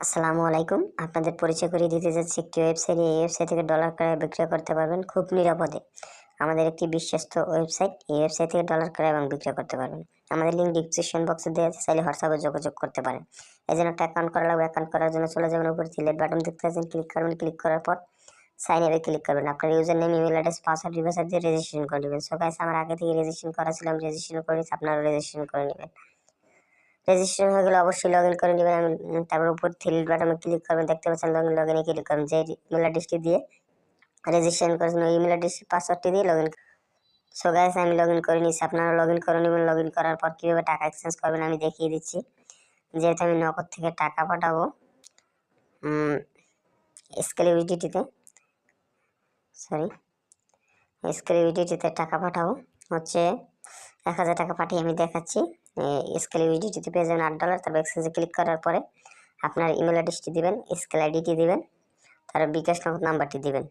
আসসালামু আলাইকুম। আপনাদের পরিচয় করিয়ে দিতে যাচ্ছি একটি ওয়েবসাইট। এই ওয়েবসাইট থেকে ডলার ক্রয় বিক্রয় করতে পারবেন খুব নিরাপদে। আমাদের একটি বিশ্বস্ত ওয়েবসাইট। এই ওয়েবসাইট থেকে ডলার ক্রয় এবং বিক্রয় করতে পারবেন। আমাদের লিঙ্ক ডিসক্রিপশন বক্সে দেওয়া আছে, চাইলে হোয়াটসঅ্যাপে যোগাযোগ করতে পারেন। এই জন্য একটা অ্যাকাউন্ট করা লাগবে। অ্যাকাউন্ট করার জন্য চলে যাবেন উপরে সিলেক্ট বাটন দেখতে পাচ্ছেন, ক্লিক করবেন। ক্লিক করার পর সাইন আপে ক্লিক করবেন। আপনার user name, email address, password, রিভার্সার দিয়ে রেজিস্ট্রেশন করে নেবেন। সো গাইস, আমার আগে থেকে রেজিস্ট্রেশন করা ছিল, আমি রেজিস্ট্রেশন করে নিচ্ছি, আপনারাও রেজিস্ট্রেশন করে নেবেন। রেজিস্ট্রেশন হয়ে গেলে অবশ্যই লগ ইন করে নেবেন। তারপর উপর থ্রি বাটনে ক্লিক করবেন, দেখতে পাচ্ছেন লগ ইনে ক্লিক করবেন। যে ইমেল অ্যাড্রেসটি দিয়ে রেজিস্ট্রেশন করেছেন ওই ইমেল অ্যাড্রেস পাসওয়ার্ডটি দিয়ে লগ ইন। সো গাইস, আমি লগ ইন করে নিচ্ছি, আপনারা লগ ইন করে নেবেন। লগ ইন করার পর কীভাবে টাকা এক্সচেঞ্জ করবেন আমি দেখিয়ে দিচ্ছি। যেহেতু আমি নগদ থেকে টাকা পাঠাবো স্কেলিবিলিটিতে, স্কেলিবিলিটিতে টাকা পাঠাবো হচ্ছে 1000 টাকা পাঠিয়ে আমি দেখাচ্ছি। স্কেলিবিলিটিতে পেয়ে যাবেন $8। তারপর এক্সচেঞ্জে ক্লিক করার পরে আপনার ইমেল অ্যাড্রেসটি দিবেন, স্কেল আইডিটি দিবেন, তারপর বিকাশ নগদ নাম্বারটি দিবেন।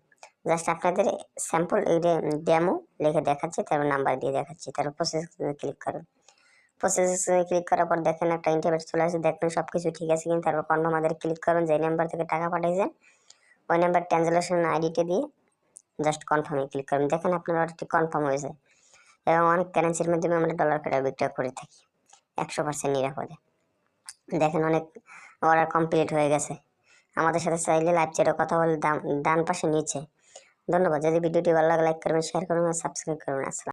জাস্ট আপনাদের স্যাম্পল এই ডেমো লিখে দেখাচ্ছি, তারপর নাম্বার দিয়ে দেখাচ্ছি। তারপর প্রসেস ক্লিক করুন। প্রসেসে ক্লিক করার পর দেখেন একটা ইন্টারফেস চলে আসে, দেখবেন সব কিছু ঠিক আছে কিন্তু। তারপর কনফার্ম আমাদের ক্লিক করুন। যে নাম্বার থেকে টাকা পাঠিয়েছেন ওই নাম্বার ট্রানজ্যাকশন আইডিটি দিয়ে জাস্ট কনফার্মে ক্লিক করুন। দেখেন আপনার অর্ডারটি কনফার্ম হয়েছে। এবং অনেক কারেন্সির মাধ্যমে আমরা ডলার ক্রয় বিক্রয় করে থাকি 100% নিরাপদে। দেখেন অনেক অর্ডার কমপ্লিট হয়ে গেছে। আমাদের সাথে চাইলে লাইভ চ্যাটে কথা বলে ডান পাশে নিচে। ধন্যবাদ। যদি ভিডিওটি ভালো লাগে লাইক করবেন, শেয়ার করবেন আর সাবস্ক্রাইব করবেন। আসসালাম।